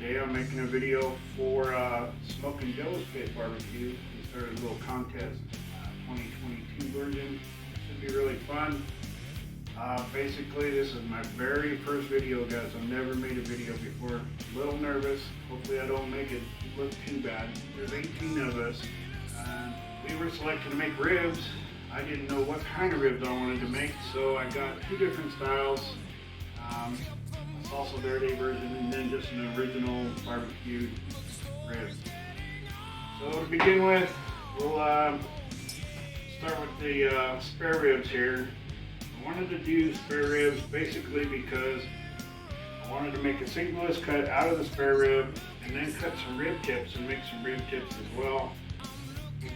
Today I'm making a video for Smoking Joe's Pit Barbecue. We started a little contest, 2022 version. Should be really fun. Basically, this is my very first video, guys. I've never made a video before. A little nervous. Hopefully I don't make it look too bad. There's 18 of us. We were selected to make ribs. I didn't know what kind of ribs I wanted to make, so I got two different styles. A salsa verde version and then just an original barbecued ribs. So to begin with, we'll start with the spare ribs here. I wanted to do spare ribs basically because I wanted to make a seamless cut out of the spare rib and then cut some rib tips and make some rib tips as well.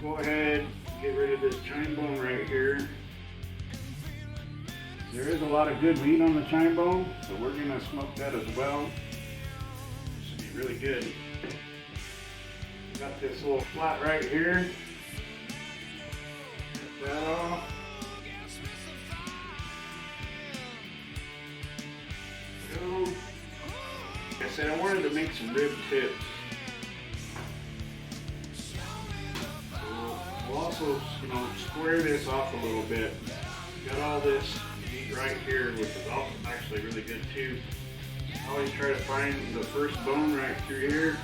We'll go ahead and get rid of this chine bone right here. There is a lot of good meat on the chine bone, so we're going to smoke that as well. This should be really good. Got this little flat right here. Cut that off. Go. Like I said, I wanted to make some rib tips. We'll also, square this off a little bit. Got all this meat right here, which is also actually really good too. I always try to find the first bone right through here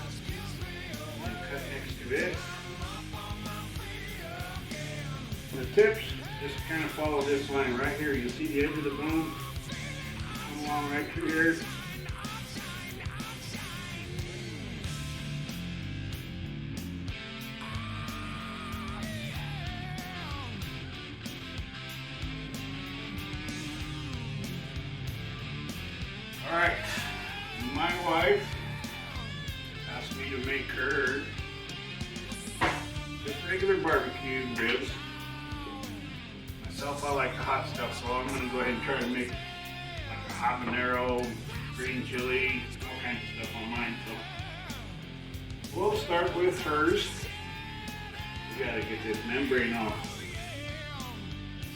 and cut next to it. The tips just kind of follow this line right here. You see the edge of the bone come along right through here. Alright, my wife asked me to make her just regular barbecue ribs. Myself, I like the hot stuff, so I'm going to go ahead and try to make like a habanero, green chili, all kinds of stuff on mine. So we'll start with hers. We got to get this membrane off.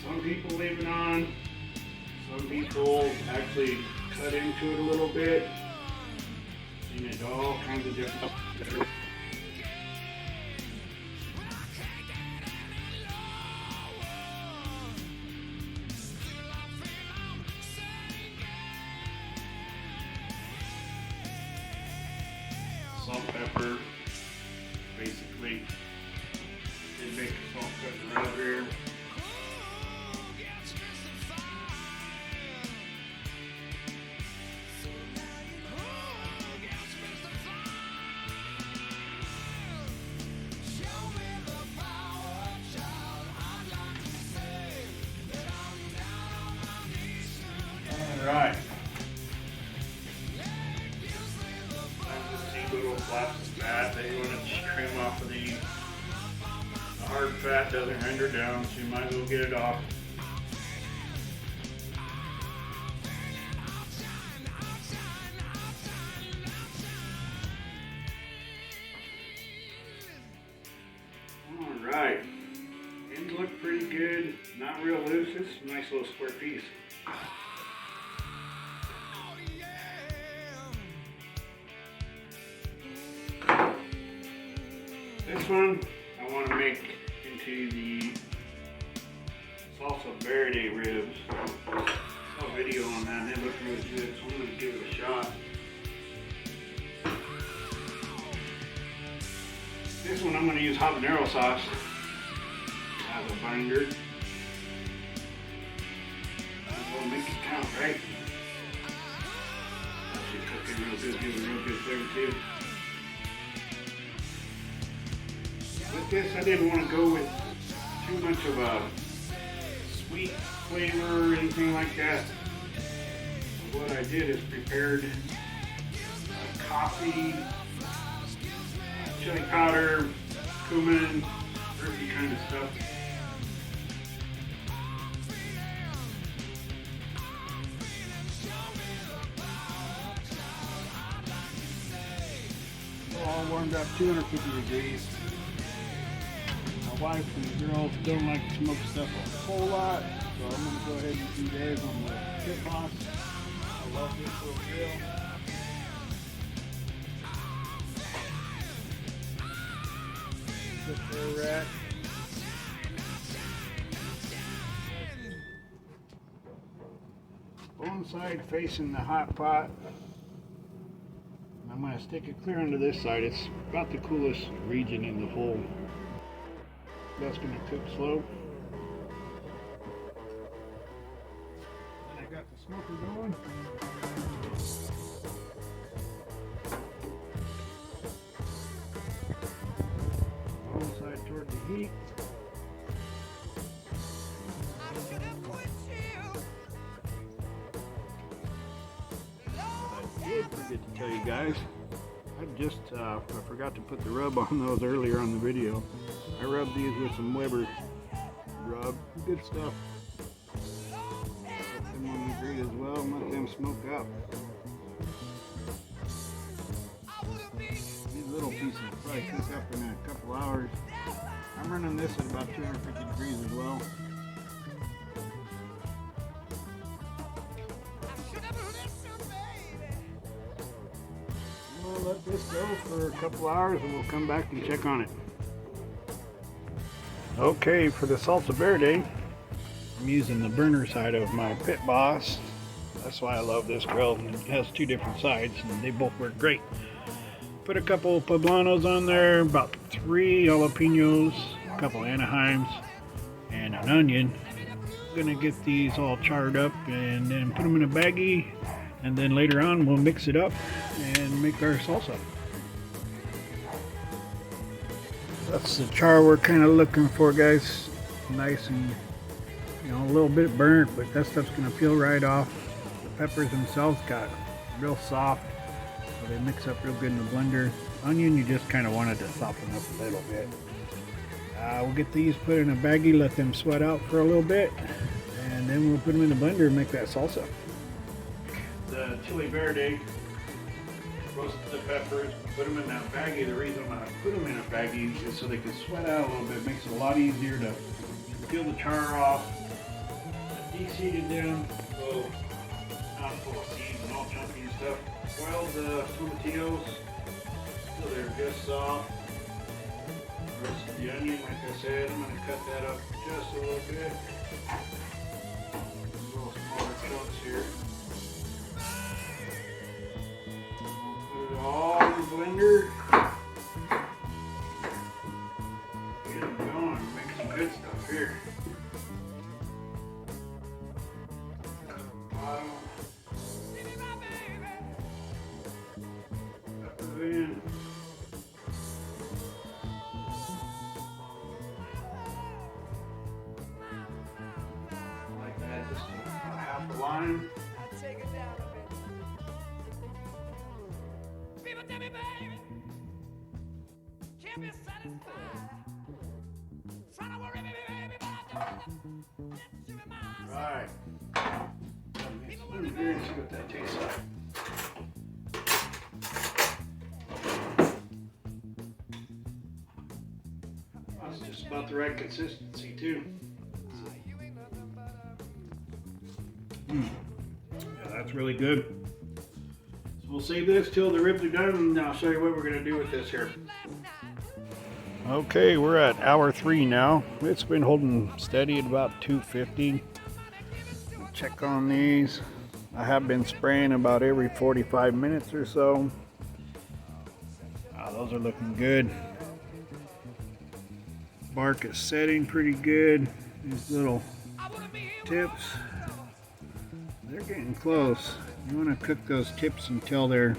Some people leave it on, some people actually cut into it a little bit. Seen it all kinds of different stuff. Salt, pepper, basically. Did make a salt, pepper right here. Alright. Just see little flaps of fat that you want to trim off of these. The hard fat doesn't render down, so you might as well get it off. Alright. Ends look pretty good. Not real loose. It's a nice little square piece. This one I want to make into the salsa verde ribs. I saw a video on that and it looked really good, so I'm going to give it a shot. This one I'm going to use habanero sauce as a binder. We'll make it count, right? That should cook it real good, give it a real good flavor too. With this, I didn't want to go with too much of a sweet flavor or anything like that. So what I did is prepared coffee, chili powder, cumin, earthy kind of stuff. All warmed up 250 degrees. My wife and the girls don't like to smoke stuff a whole lot, so I'm going to go ahead and do theirs on the pit boss. I love this little grill. That's where we're at. Bone side facing the hot pot. I'm going to stick it clear onto this side. It's about the coolest region in the whole. That's going to cook slow. And I got the smoker going. Bone side toward the heat. I forget to tell you guys, I forgot to put the rub on those earlier on the video. I rubbed these with some Weber rub, good stuff. Put them on the grate as well and let them smoke up. These little pieces will probably cook up in a couple hours. I'm running this at about 250 degrees as well. We'll let this go for a couple hours and we'll come back and check on it. Okay, for the salsa verde, I'm using the burner side of my Pit Boss. That's why I love this grill. It has two different sides and they both work great. Put a couple poblanos on there, about 3 jalapenos, a couple Anaheims, and an onion. I'm gonna get these all charred up and then put them in a baggie. And then later on we'll mix it up and make our salsa. That's the char we're kind of looking for, guys. Nice and, you know, a little bit burnt, but that stuff's gonna peel right off. The peppers themselves got real soft, so they mix up real good in the blender. Onion, you just kind of wanted to soften up a little bit. We'll get these put in a baggie, let them sweat out for a little bit, and then we'll put them in the blender and make that salsa. The chili verde, roasted the peppers, put them in that baggie. The reason I put them in a baggie is so they can sweat out a little bit. It makes it a lot easier to peel the char off. De-seeded them, so not full of seeds and all junky and stuff. Boiled the tomatillos so they're just soft. Roasted the onion, like I said, I'm going to cut that up just a little bit. Little smaller chunks here. All in the blender. Get them going. Make some good stuff here. Bottom. Pepper in. Like that, just about half a lime. Right. Let me see what that tastes like. That's just about the right consistency too. Yeah, that's really good. So we'll save this till the ribs are done and I'll show you what we're going to do with this here. Okay, we're at hour 3 now. It's been holding steady at about 250. Check on these. I have been spraying about every 45 minutes or so. Those are looking good. Bark is setting pretty good. These little tips, they're getting close. You want to cook those tips until they're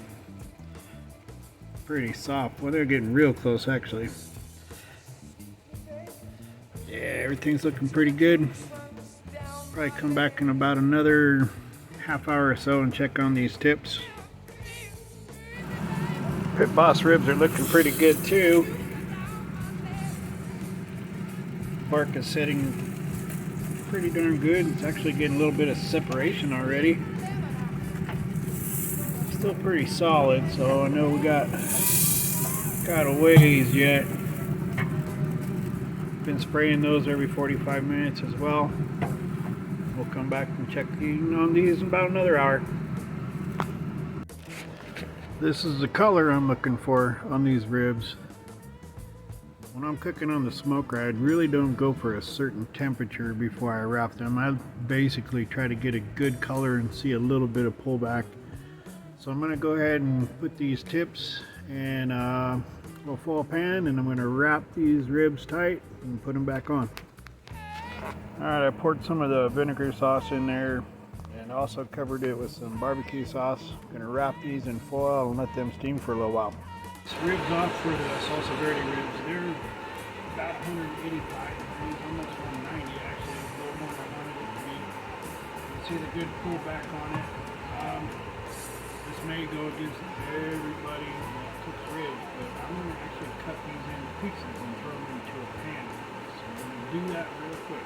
pretty soft. Well, they're getting real close actually. Yeah, everything's looking pretty good. Probably come back in about another half hour or so and check on these tips. Pit Boss ribs are looking pretty good too. Bark is setting pretty darn good. It's actually getting a little bit of separation already. Still pretty solid, so I know we got a ways yet. Been spraying those every 45 minutes as well. We'll come back and check on these in about another hour. This is the color I'm looking for on these ribs. When I'm cooking on the smoker, I really don't go for a certain temperature before I wrap them. I basically try to get a good color and see a little bit of pullback. So I'm going to go ahead and put these tips in a foil pan, and I'm going to wrap these ribs tight and put them back on. Alright, I poured some of the vinegar sauce in there and also covered it with some barbecue sauce. I'm going to wrap these in foil and let them steam for a little while. Ribs off for the salsa verde ribs. They're about 185 degrees, almost 190 actually, a little more than I wanted it to be. You can see the good pullback on it. This may go against everybody that cooks ribs, but I'm going to actually cut these into pieces and throw them into a pan. So I'm going to do that real quick.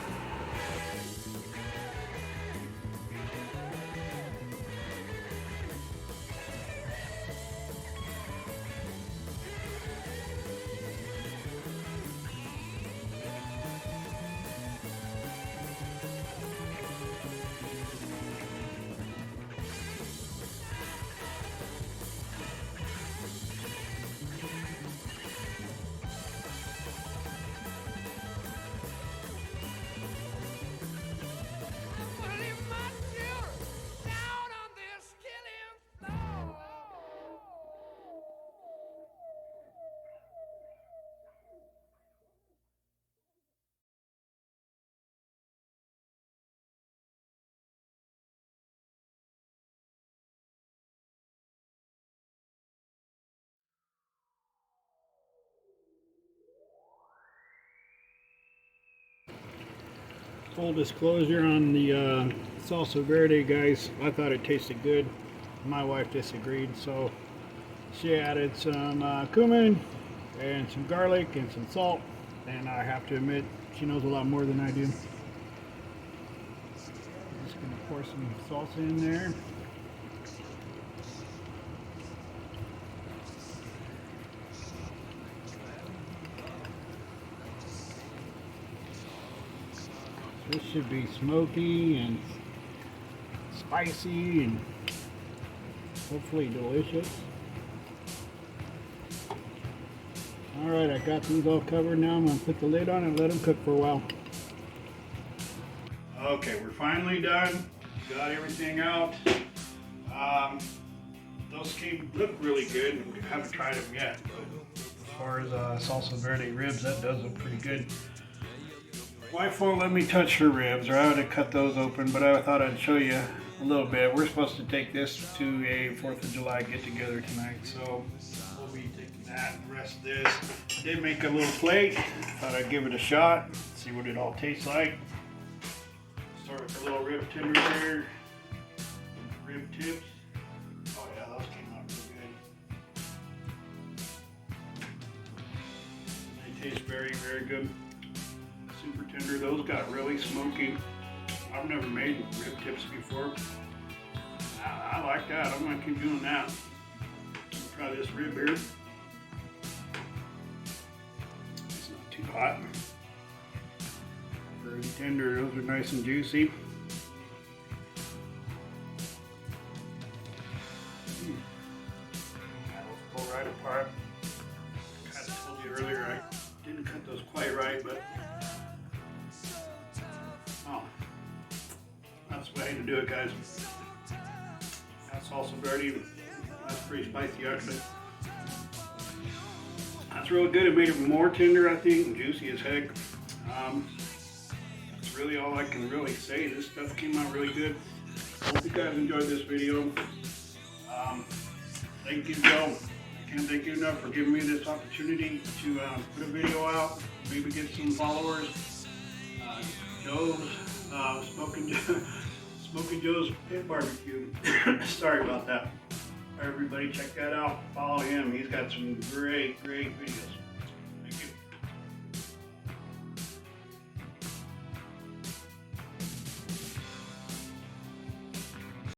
Full disclosure on the salsa verde, guys, I thought it tasted good. My wife disagreed, so she added some cumin and some garlic and some salt, and I have to admit she knows a lot more than I do. I'm just going to pour some salsa in there. This should be smoky and spicy and hopefully delicious. Alright, I got these all covered now. I'm going to put the lid on and let them cook for a while. Okay, we're finally done. Got everything out. Those look really good. We haven't tried them yet, but as far as salsa verde ribs, that does look pretty good. Wife won't let me touch her ribs, or I would have cut those open, but I thought I'd show you a little bit. We're supposed to take this to a 4th of July get-together tonight, so we'll be taking that and the rest of this. Did make a little plate. Thought I'd give it a shot, see what it all tastes like. Start with a little rib tender here. Rib tips. Oh yeah, those came out really good. They taste very, very good. Super tender. Those got really smoky. I've never made rib tips before. I like that. I'm going to keep doing that. Try this rib here. It's not too hot. Very tender. Those are nice and juicy. That'll pull right apart. I kind of told you earlier I didn't cut those quite right, but that's the way to do it, guys. That's salsa verde. That's pretty spicy, actually. That's really good. It made it more tender, I think, and juicy as heck. That's really all I can really say. This stuff came out really good. Hope you guys enjoyed this video. Thank you, Joe. I can't thank you enough for giving me this opportunity to put a video out, maybe get some followers. Joe's Smoking Joe's Pit Barbecue. Sorry about that. Everybody check that out. Follow him. He's got some great videos.